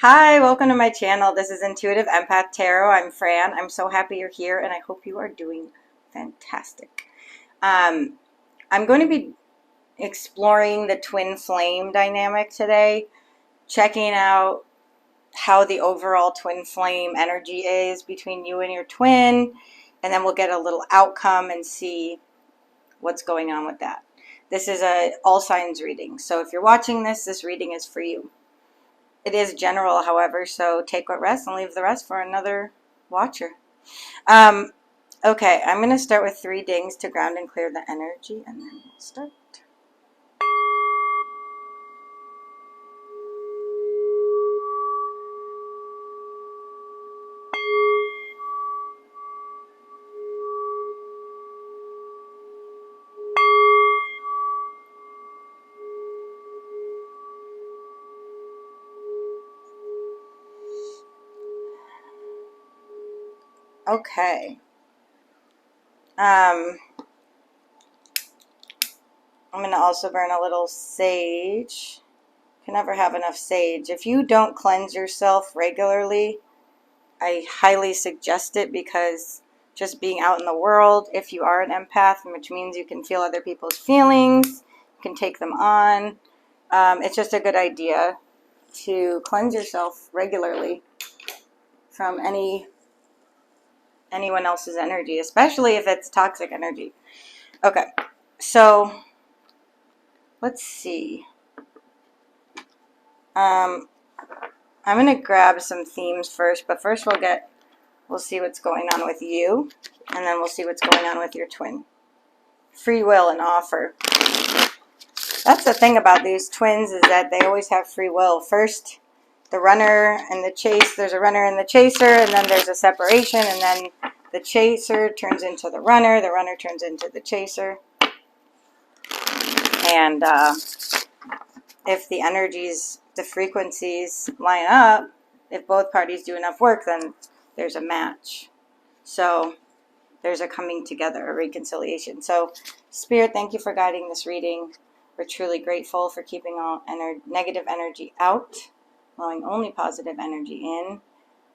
Hi, welcome to my channel. This is Intuitive Empath Tarot. I'm Fran. I'm so happy you're here and I hope you are doing fantastic. I'm going to be exploring the twin flame dynamic today, checking out how the overall twin flame energy is between you and your twin, and then we'll get a little outcome and see what's going on with that. This is a all signs reading, so if you're watching this reading is for you. It is general, however, so take what rests and leave the rest for another watcher. Okay, I'm going to start with 3 dings to ground and clear the energy, and then we'll start. Okay. I'm going to also burn a little sage. You can never have enough sage. If you don't cleanse yourself regularly, I highly suggest it, because just being out in the world, if you are an empath, which means you can feel other people's feelings, you can take them on, it's just a good idea to cleanse yourself regularly from anyone else's energy, especially if it's toxic energy. Okay, so let's see. I'm gonna grab some themes first, but first we'll see what's going on with you, and then we'll see what's going on with your twin. Free will and offer. That's the thing about these twins, is that they always have free will. First, the runner and the chase. There's a runner and the chaser, and then there's a separation, and then the chaser turns into the runner turns into the chaser. And if the energies, the frequencies line up, if both parties do enough work, then there's a match. So there's a coming together, a reconciliation. So Spirit, thank you for guiding this reading. We're truly grateful for keeping all negative energy out, allowing only positive energy in,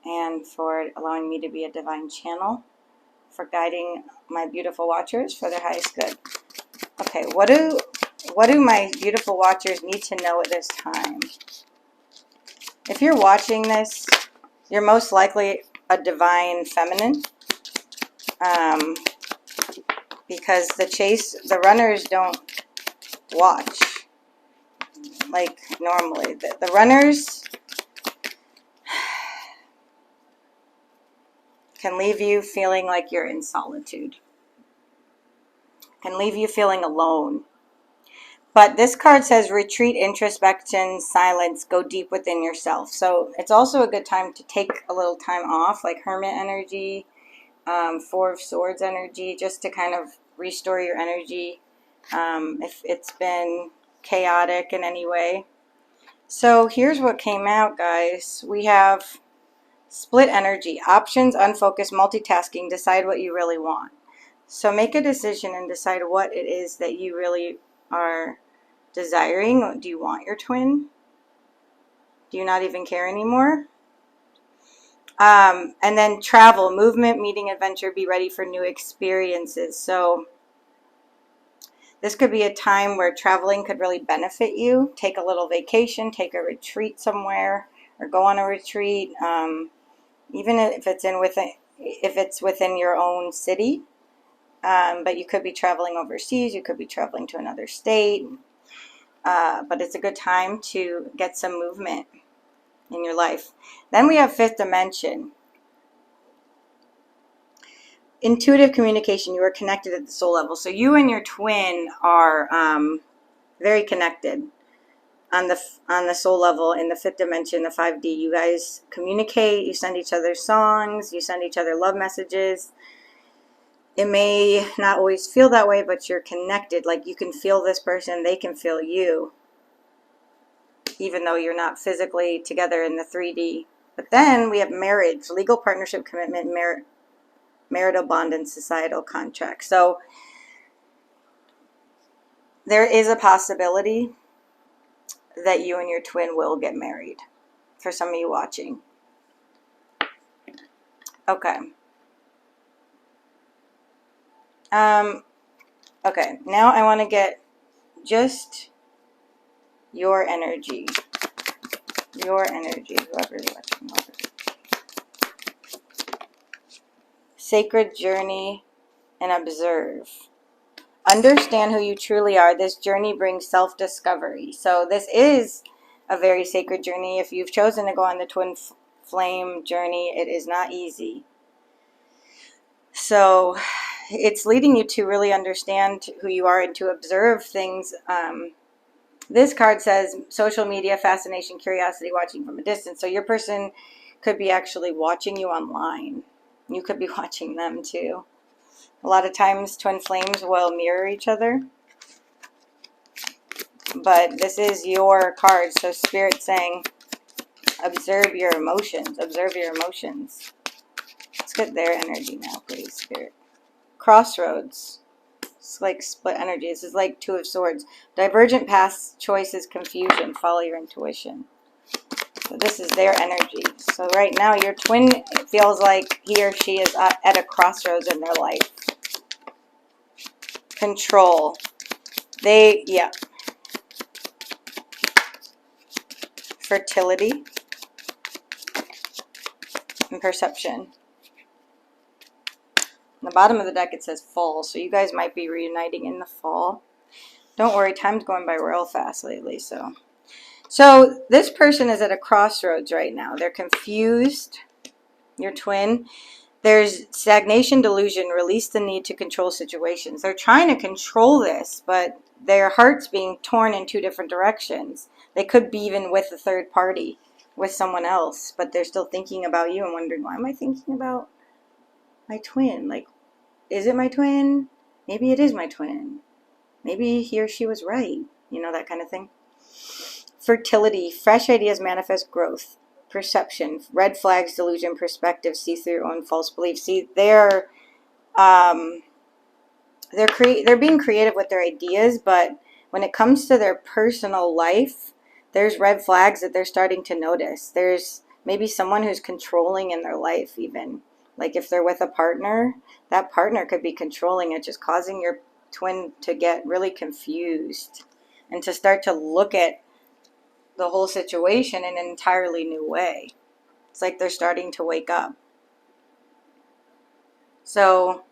and for allowing me to be a divine channel, for guiding my beautiful watchers for their highest good. Okay, what do my beautiful watchers need to know at this time? If you're watching this, you're most likely a divine feminine, because the runners don't watch like normally. The runners can leave you feeling like you're in solitude, can leave you feeling alone. But this card says retreat, introspection, silence, go deep within yourself. So it's also a good time to take a little time off, like Hermit energy, Four of Swords energy, just to kind of restore your energy if it's been chaotic in any way. So here's what came out, guys. We have split energy, options, unfocused, multitasking, decide what you really want. So make a decision and decide what it is that you really are desiring. Do you want your twin? Do you not even care anymore? And then travel, movement, meeting, adventure, be ready for new experiences. So this could be a time where traveling could really benefit you. Take a little vacation, take a retreat somewhere, or go on a retreat, even if it's within your own city. But you could be traveling overseas, you could be traveling to another state. But it's a good time to get some movement in your life. Then we have fifth dimension. Intuitive communication. You are connected at the soul level. So you and your twin are very connected on the soul level in the fifth dimension, the 5D. You guys communicate. You send each other songs. You send each other love messages. It may not always feel that way, but you're connected. Like you can feel this person, they can feel you, even though you're not physically together in the 3D. But then we have marriage, legal partnership, commitment, marital bond, and societal contract. So there is a possibility that you and your twin will get married. for some of you watching. Okay. Okay, now I want to get just your energy. Your energy, whoever's watching. Sacred journey and observe. Understand who you truly are. This journey brings self-discovery. So this is a very sacred journey. If you've chosen to go on the twin flame journey, it is not easy. So it's leading you to really understand who you are and to observe things. This card says social media, fascination, curiosity, watching from a distance. So your person could be actually watching you online. You could be watching them too. A lot of times twin flames will mirror each other. But this is your card. So Spirit's saying, observe your emotions. Observe your emotions. Let's get their energy now, please, Spirit. Crossroads. It's like split energy. This is like Two of Swords. Divergent paths, choices, confusion. Follow your intuition. So this is their energy. So right now your twin, it feels like he or she is at a crossroads in their life. Control. Yeah. Fertility and perception. On the bottom of the deck it says fall. So you guys might be reuniting in the fall. Don't worry, time's going by real fast lately. So this person is at a crossroads right now. They're confused. Your twin. There's stagnation, delusion, release the need to control situations. They're trying to control this, but their heart's being torn in two different directions. They could be even with a third party, with someone else, but they're still thinking about you and wondering, why am I thinking about my twin? Like, is it my twin? Maybe it is my twin. Maybe he or she was right. You know, that kind of thing. Fertility, fresh ideas manifest growth. Perception, red flags, delusion, perspective, see through your own false beliefs. See, they're being creative with their ideas, but when it comes to their personal life, there's red flags that they're starting to notice. There's maybe someone who's controlling in their life even. Like if they're with a partner, that partner could be controlling it, just causing your twin to get really confused and to start to look at the whole situation in an entirely new way. It's like they're starting to wake up. So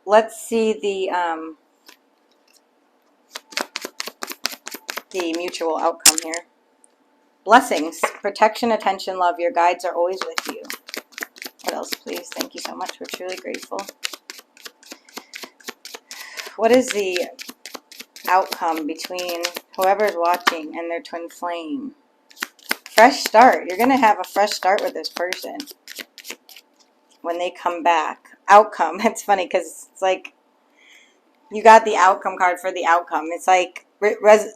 let's see the mutual outcome here. Blessings, protection, attention, love. Your guides are always with you. What else, please? Thank you so much. We're truly grateful. What is the outcome between whoever's watching and their twin flame? Fresh start. You're going to have a fresh start with this person when they come back. Outcome. It's funny because it's like you got the outcome card for the outcome. It's like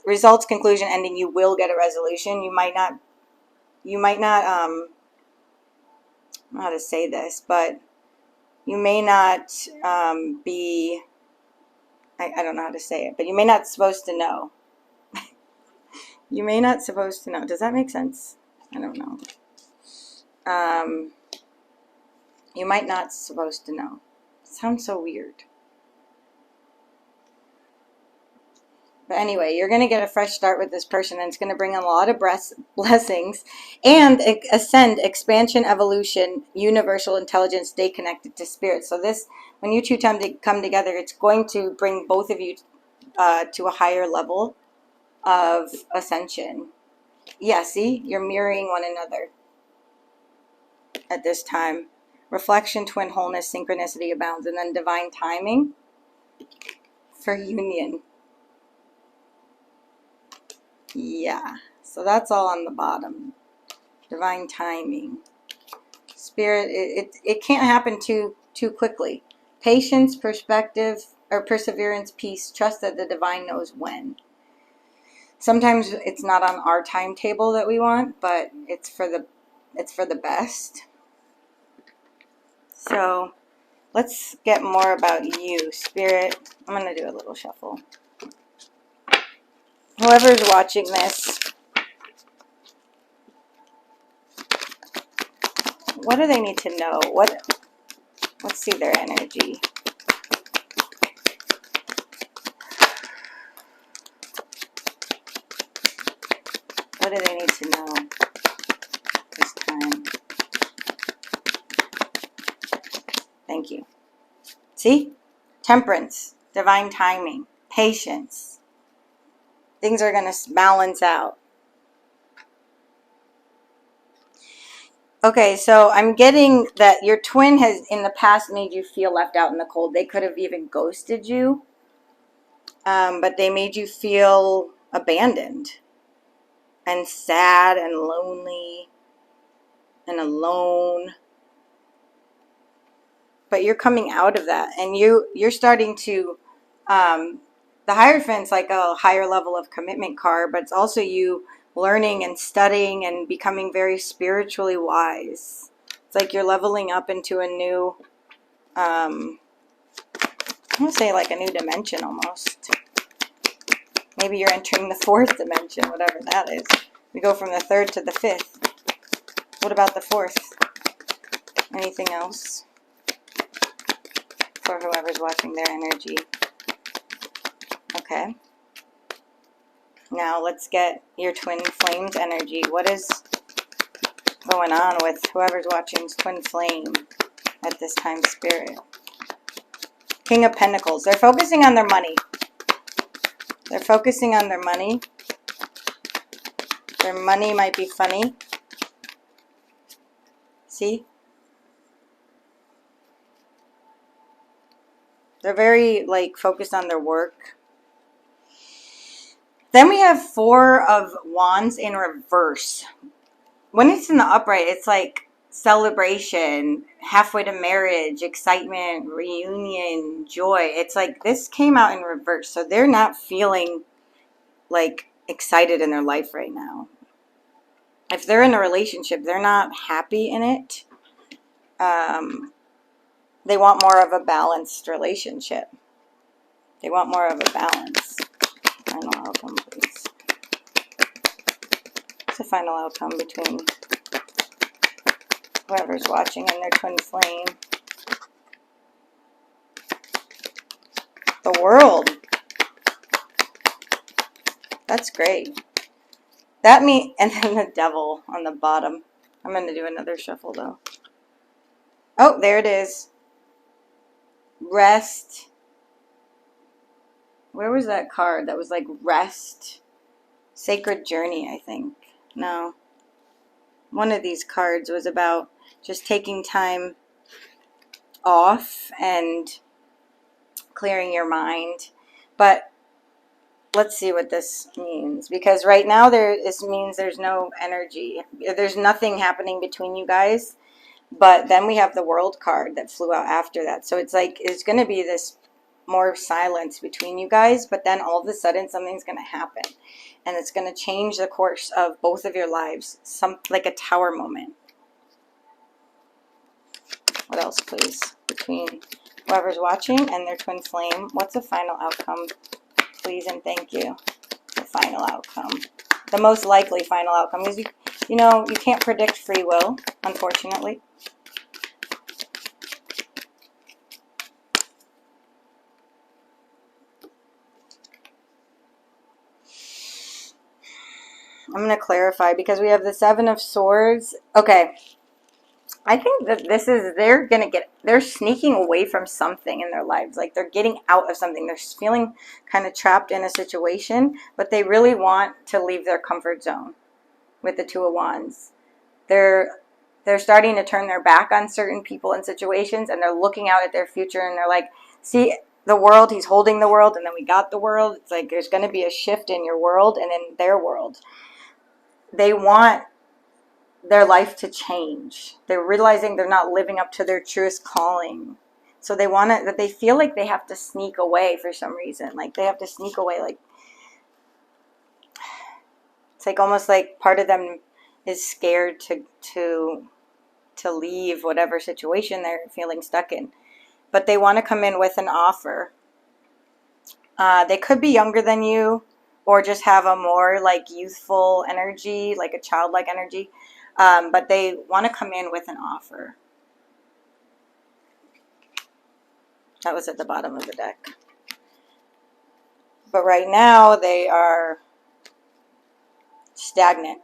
results, conclusion, ending. You will get a resolution. You might not I don't know how to say this, but you may not be, I don't know how to say it, but you may not supposed to know. You may not supposed to know. Does that make sense? I don't know. You might not supposed to know. It sounds so weird. But anyway, you're going to get a fresh start with this person, and it's going to bring a lot of blessings and ascend, expansion, evolution, universal intelligence, stay connected to spirit. So this, when you two come together, it's going to bring both of you to a higher level of ascension. Yeah, see? You're mirroring one another at this time. Reflection, twin wholeness, synchronicity abounds, and then divine timing for union. Yeah, so that's all on the bottom. Divine timing. Spirit, it can't happen too quickly. Patience, perspective, or perseverance, peace, trust that the divine knows when. Sometimes it's not on our timetable that we want, but it's for the best. So let's get more about you, Spirit. I'm going to do a little shuffle. Whoever's watching this, What do they need to know? Let's see their energy. What do they need to know this time? Thank you. See? Temperance, divine timing, patience. Things are going to balance out. Okay, so I'm getting that your twin has in the past made you feel left out in the cold. They could have even ghosted you, but they made you feel abandoned and sad and lonely and alone. But you're coming out of that, and you're starting to, the Hierophant's like a higher level of commitment card, but it's also you learning and studying and becoming very spiritually wise. It's like you're leveling up into a new, I'm going to say like a new dimension almost. Maybe you're entering the fourth dimension, whatever that is. We go from the third to the fifth. What about the fourth? Anything else for whoever's watching their energy? Okay. Now let's get your twin flame's energy. What is going on with whoever's watching's twin flame at this time, Spirit? King of Pentacles. They're focusing on their money. They're focusing on their money. Their money might be funny. See? They're very, like, focused on their work. Then we have Four of Wands in reverse. When it's in the upright, it's like celebration, halfway to marriage, excitement, reunion, joy. It's like this came out in reverse. So they're not feeling like excited in their life right now. If they're in a relationship, they're not happy in it. They want more of a balanced relationship. They want more of a balance. Final outcome, please. What's the final outcome between whoever's watching and their twin flame? The World. That's great. That means, and then the Devil on the bottom. I'm going to do another shuffle though. Oh, there it is. Rest. Where was that card? That was like rest. Sacred Journey, I think. No. One of these cards was about just taking time off and clearing your mind. But let's see what this means. Because right now this means there's no energy. There's nothing happening between you guys. But then we have the World card that flew out after that. So it's like it's going to be this more silence between you guys, but then all of a sudden something's going to happen, and it's going to change the course of both of your lives, like a tower moment. What else, please, between whoever's watching and their twin flame? What's the final outcome, please, and thank you. The final outcome, the most likely final outcome, is you know, you can't predict free will, unfortunately. I'm going to clarify because we have the Seven of Swords. Okay. I think that this is, they're sneaking away from something in their lives. Like they're getting out of something. They're feeling kind of trapped in a situation, but they really want to leave their comfort zone with the Two of Wands. They're starting to turn their back on certain people and situations, and they're looking out at their future, and they're like, see, the world, he's holding the world, and then we got the world. It's like there's going to be a shift in your world and in their world. They want their life to change. They're realizing they're not living up to their truest calling. So they want it, that they feel like they have to sneak away for some reason. Like they have to sneak away. Like it's like almost like part of them is scared to leave whatever situation they're feeling stuck in. But they want to come in with an offer. They could be younger than you, or just have a more like youthful energy, like a childlike energy. But they want to come in with an offer. That was at the bottom of the deck. But right now they are stagnant.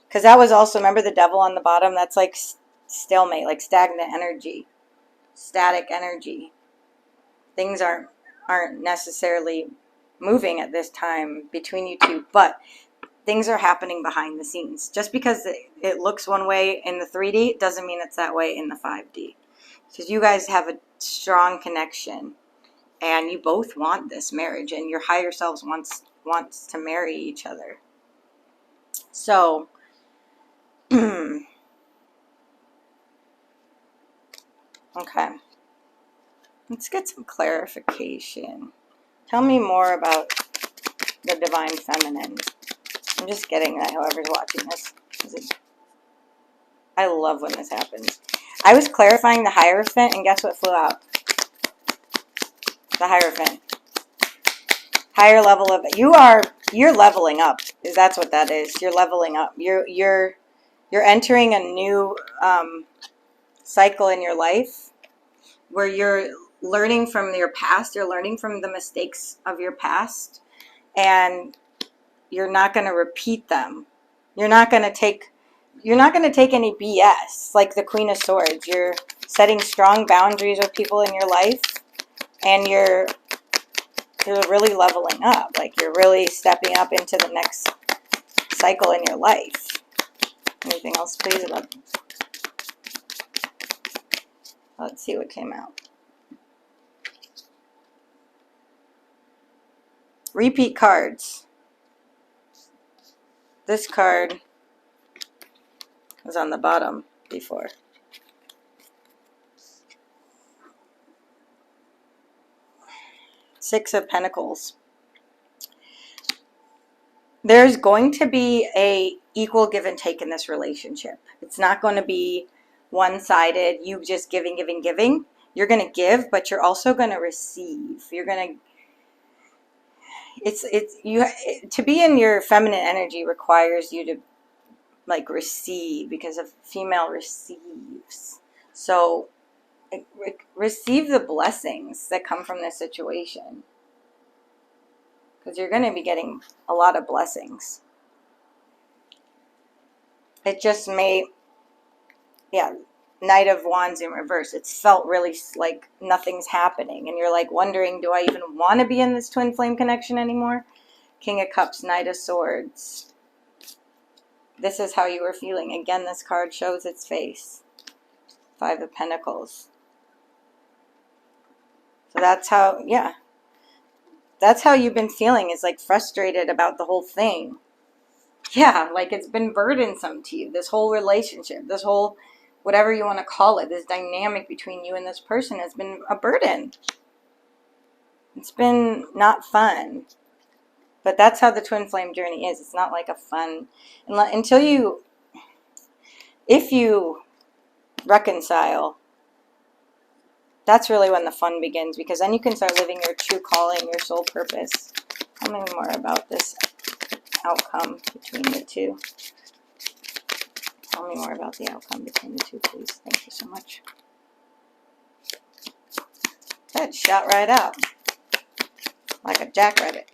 Because that was also, remember the devil on the bottom? That's like stalemate, like stagnant energy, static energy. Things aren't necessarily moving at this time between you two, but things are happening behind the scenes. Just because it looks one way in the 3D doesn't mean it's that way in the 5D. Because you guys have a strong connection, and you both want this marriage, and your higher selves wants to marry each other. So, okay. Let's get some clarification. Tell me more about the Divine Feminine. I'm just getting that, whoever's watching this. I love when this happens. I was clarifying the Hierophant, and guess what flew out? The Hierophant. Higher level of you're leveling up. That's what that is. You're leveling up. You're entering a new cycle in your life where you're learning from your past. You're learning from the mistakes of your past, and you're not going to repeat them. You're not going to take any BS like the Queen of Swords. You're setting strong boundaries with people in your life, and you're really leveling up. Like, you're really stepping up into the next cycle in your life. Anything else, please? Let's see what came out. Repeat cards. This card was on the bottom before. Six of Pentacles. There's going to be a equal give and take in this relationship. It's not going to be one-sided, you just giving. You're going to give, but you're also going to receive. You're going to, to be in your feminine energy requires you to like receive, because a female receives. So receive the blessings that come from this situation, because you're going to be getting a lot of blessings. It just may, yeah, Knight of Wands in reverse. It's felt really like nothing's happening, and you're like wondering, do I even want to be in this twin flame connection anymore? King of Cups, Knight of Swords. This is how you were feeling. Again, this card shows its face. Five of Pentacles. So that's how, yeah. That's how you've been feeling, is like frustrated about the whole thing. Yeah, like it's been burdensome to you. This whole relationship, this whole, whatever you want to call it, this dynamic between you and this person has been a burden. It's been not fun. But that's how the twin flame journey is. It's not like a fun, until you, if you reconcile, that's really when the fun begins, because then you can start living your true calling, your soul purpose. Tell me more about this outcome between the two. Tell me more about the outcome between the two, please. Thank you so much. That shot right out. Like a jackrabbit.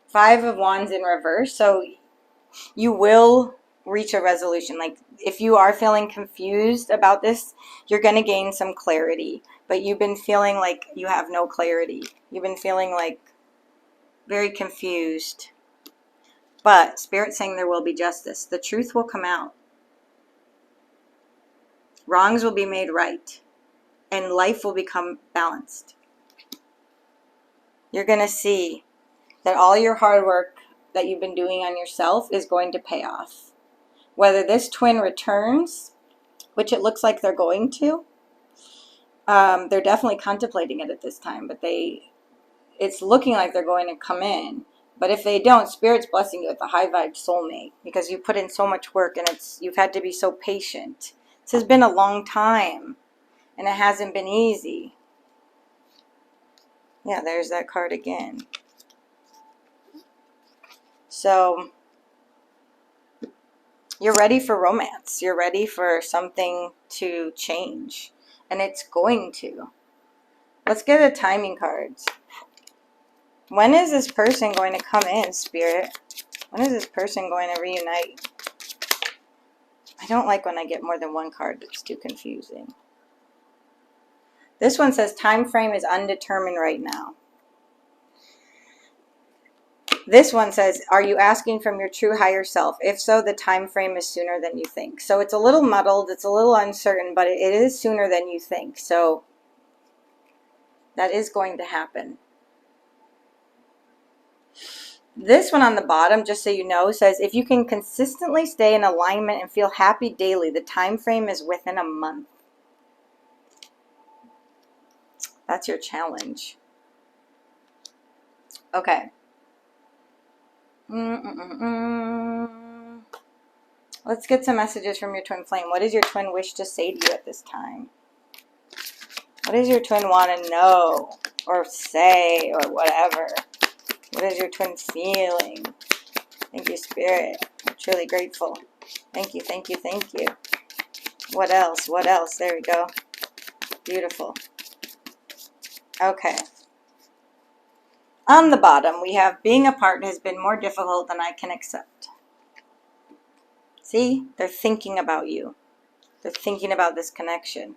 Five of Wands in reverse. So you will reach a resolution. Like, if you are feeling confused about this, you're going to gain some clarity. But you've been feeling like you have no clarity. You've been feeling like very confused. But Spirit's saying there will be justice. The truth will come out. Wrongs will be made right. And life will become balanced. You're going to see that all your hard work that you've been doing on yourself is going to pay off. Whether this twin returns, which it looks like they're going to, they're definitely contemplating it at this time, but it's looking like they're going to come in. But if they don't, Spirit's blessing you with a high vibe soulmate, because you put in so much work, and you've had to be so patient. This has been a long time, and it hasn't been easy. Yeah, there's that card again. So you're ready for romance. You're ready for something to change. And it's going to. Let's get a timing cards. When is this person going to come in, Spirit? When is this person going to reunite? I don't like when I get more than one card. It's too confusing. This one says time frame is undetermined right now. This one says, are you asking from your true higher self? If so, the time frame is sooner than you think. So it's a little muddled. It's a little uncertain, but it is sooner than you think. So that is going to happen. This one on the bottom, just so you know, says, if you can consistently stay in alignment and feel happy daily, the time frame is within a month. That's your challenge. Okay. Let's get some messages from your twin flame. What does your twin wish to say to you at this time? What does your twin want to know or say or whatever? What is your twin feeling? Thank you, Spirit. I'm truly grateful. Thank you, thank you, thank you. What else? What else? There we go. Beautiful. Okay. On the bottom, we have being apart has been more difficult than I can accept. See? They're thinking about you. They're thinking about this connection.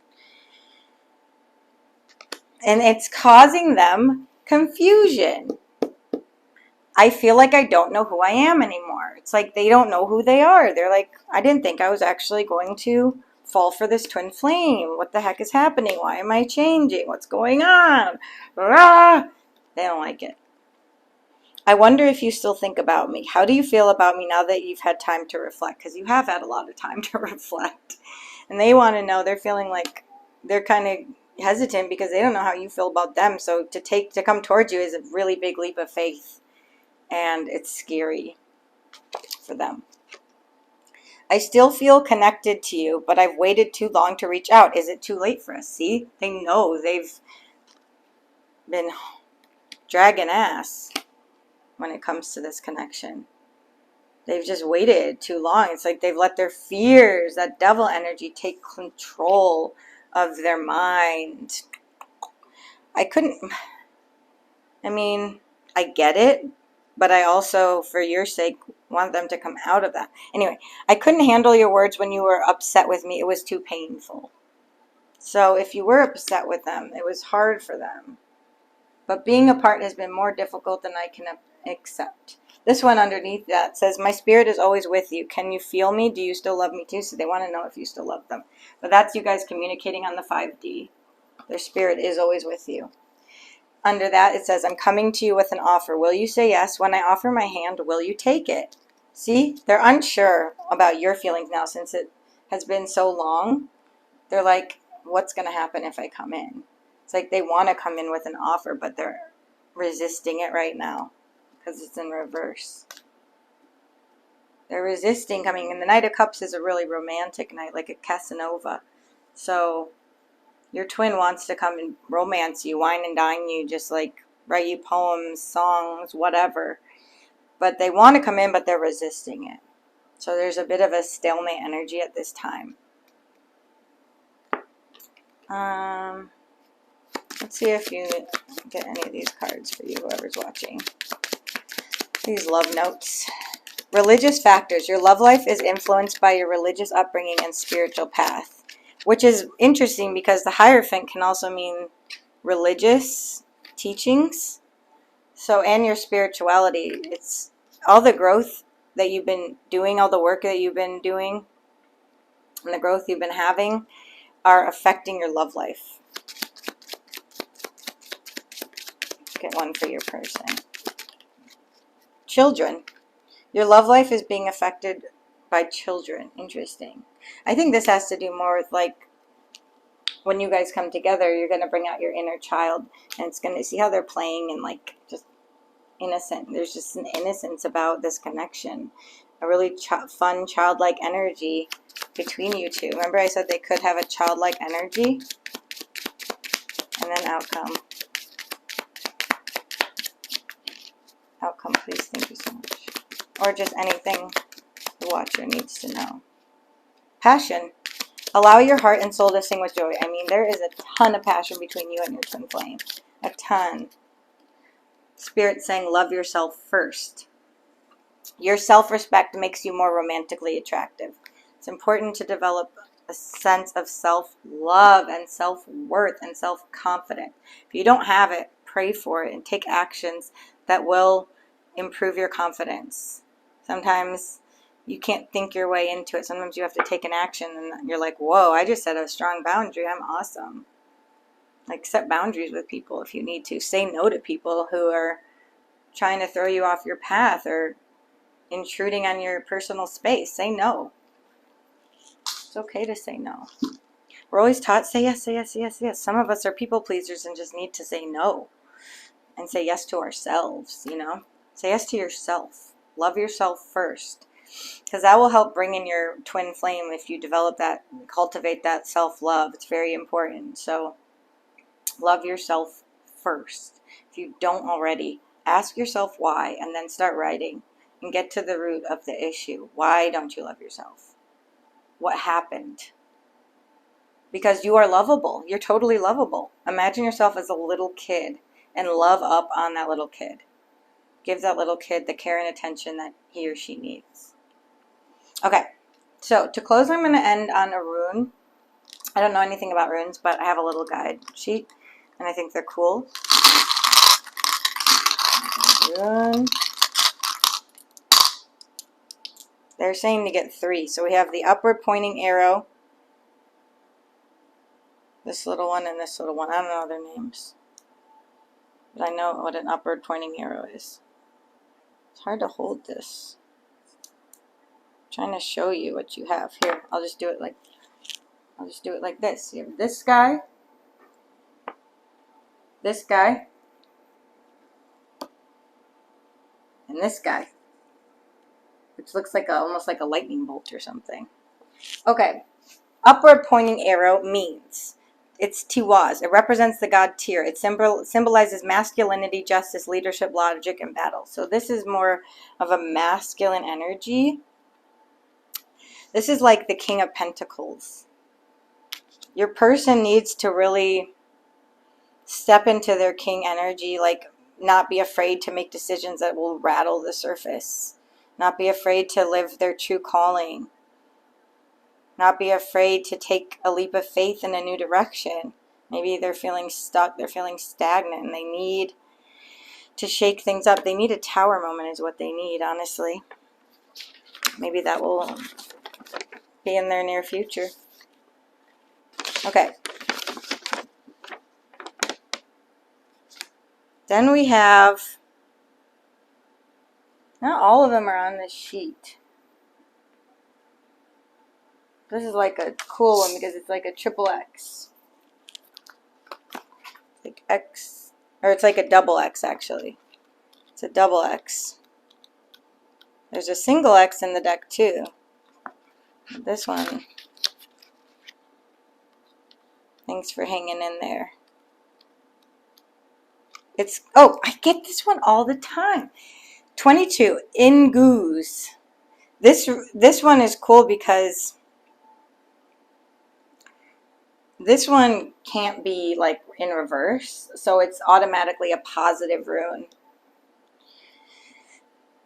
And it's causing them confusion. I feel like I don't know who I am anymore. It's like they don't know who they are. They're like, I didn't think I was actually going to fall for this twin flame. What the heck is happening? Why am I changing? What's going on? Ah! They don't like it. I wonder if you still think about me. How do you feel about me now that you've had time to reflect? Because you have had a lot of time to reflect. And they want to know, they're feeling like they're kind of hesitant because they don't know how you feel about them. So to come towards you is a really big leap of faith. And it's scary for them. I still feel connected to you, but I've waited too long to reach out. Is it too late for us? See? They know they've been dragging ass when it comes to this connection. They've just waited too long. It's like they've let their fears, that devil energy, take control of their mind. I get it, but I also, for your sake, want them to come out of that. Anyway, I couldn't handle your words when you were upset with me. It was too painful. So if you were upset with them, it was hard for them. But being apart has been more difficult than I can accept. This one underneath that says, my spirit is always with you. Can you feel me? Do you still love me too? So they want to know if you still love them. But that's you guys communicating on the 5D. Their spirit is always with you. Under that, it says, I'm coming to you with an offer. Will you say yes? When I offer my hand, will you take it? See, they're unsure about your feelings now since it has been so long. They're like, what's going to happen if I come in? It's like they want to come in with an offer, but they're resisting it right now because it's in reverse. They're resisting coming in. The Knight of Cups is a really romantic night, like a Casanova. So your twin wants to come and romance you, wine and dine you, just like write you poems, songs, whatever. But they want to come in, but they're resisting it. So there's a bit of a stalemate energy at this time. Let's see if you get any of these cards for you, whoever's watching. These love notes. Religious factors. Your love life is influenced by your religious upbringing and spiritual path, which is interesting because the Hierophant can also mean religious teachings. So, and your spirituality. It's all the growth that you've been doing, all the work that you've been doing, and the growth you've been having are affecting your love life. Get one for your person. Children. Your love life is being affected by children. Interesting. I think this has to do more with like when you guys come together, you're going to bring out your inner child and it's going to see how they're playing and like just innocent. There's just an innocence about this connection. A really fun childlike energy between you two. Remember I said they could have a childlike energy? And then outcome. please. Thank you so much. Or just anything the watcher needs to know. Passion. Allow your heart and soul to sing with joy. I mean, there is a ton of passion between you and your twin flame. A ton. Spirit saying, love yourself first. Your self-respect makes you more romantically attractive. It's important to develop a sense of self-love and self-worth and self-confidence. If you don't have it, pray for it and take actions that will improve your confidence. Sometimes you can't think your way into it. Sometimes you have to take an action and you're like, whoa, I just set a strong boundary. I'm awesome. Like, set boundaries with people if you need to. Say no to people who are trying to throw you off your path or intruding on your personal space. Say no. It's okay to say no. We're always taught, say yes, say yes, say yes, say yes. Some of us are people pleasers and just need to say no and say yes to ourselves, you know. Say yes to yourself. Love yourself first, because that will help bring in your twin flame if you develop that, cultivate that self-love. It's very important. So love yourself first. If you don't already, ask yourself why, and then start writing and get to the root of the issue. Why don't you love yourself? What happened? Because you are lovable. You're totally lovable. Imagine yourself as a little kid and love up on that little kid. Give that little kid the care and attention that he or she needs. Okay, so to close, I'm going to end on a rune. I don't know anything about runes, but I have a little guide sheet, and I think they're cool. Rune. They're saying to get 3. So we have the upward pointing arrow, this little one, and this little one. I don't know their names, but I know what an upward pointing arrow is. It's hard to hold this. I'm trying to show you what you have here. I'll just do it like this. You have this guy, and this guy, which looks like almost like a lightning bolt or something. Okay, upward pointing arrow means it's Tiwaz. It represents the god Tyr. It symbolizes masculinity, justice, leadership, logic, and battle. So this is more of a masculine energy. This is like the King of Pentacles. Your person needs to really step into their king energy, like not be afraid to make decisions that will rattle the surface. Not be afraid to live their true calling. Not be afraid to take a leap of faith in a new direction. Maybe they're feeling stuck, they're feeling stagnant, and they need to shake things up. They need a tower moment is what they need, honestly. Maybe that will be in their near future. Okay. Then we have, not all of them are on this sheet. This is like a cool one because it's like a triple X. Like X, or it's like a double X actually. It's a double X. There's a single X in the deck too. This one, thanks for hanging in there. It's, oh, I get this one all the time. 22, Ingoos. This one is cool because this one can't be like in reverse, so it's automatically a positive rune.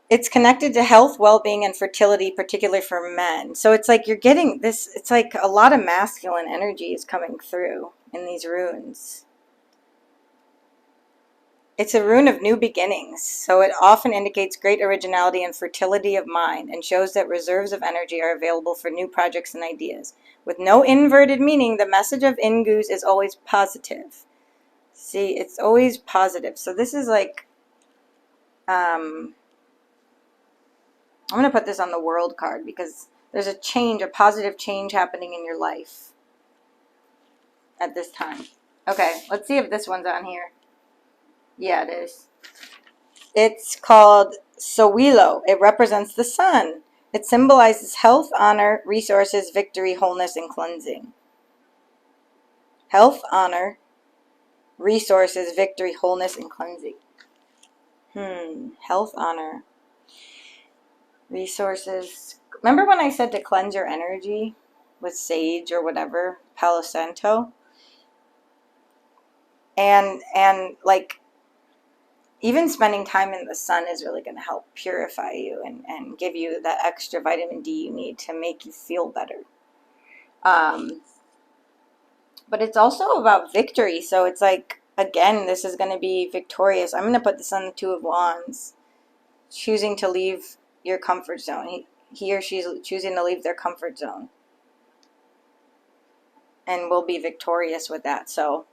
It's connected to health, well-being, and fertility, particularly for men. So it's like you're getting this, it's like a lot of masculine energy is coming through in these runes. It's a rune of new beginnings, so it often indicates great originality and fertility of mind and shows that reserves of energy are available for new projects and ideas. With no inverted meaning, the message of Ingoos is always positive. See, it's always positive. So this is like, I'm going to put this on the world card because there's a change, a positive change happening in your life at this time. Okay, let's see if this one's on here. Yeah, it is. It's called Sowilo. It represents the sun. It symbolizes health, honor, resources, victory, wholeness, and cleansing. Health, honor, resources, victory, wholeness, and cleansing. Health, honor, resources. Remember when I said to cleanse your energy with sage or whatever, Palo Santo? And like, even spending time in the sun is really going to help purify you and give you that extra vitamin D you need to make you feel better. But it's also about victory. So it's like, again, this is going to be victorious. I'm going to put this on the Two of Wands. Choosing to leave your comfort zone. He or she's choosing to leave their comfort zone. And will be victorious with that. So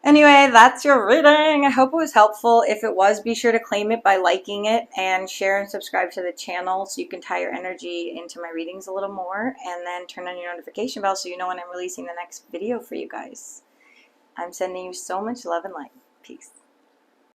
anyway, that's your reading. I hope it was helpful. If it was, be sure to claim it by liking it and share and subscribe to the channel so you can tie your energy into my readings a little more, and then turn on your notification bell so you know when I'm releasing the next video for you guys. I'm sending you so much love and light. Peace.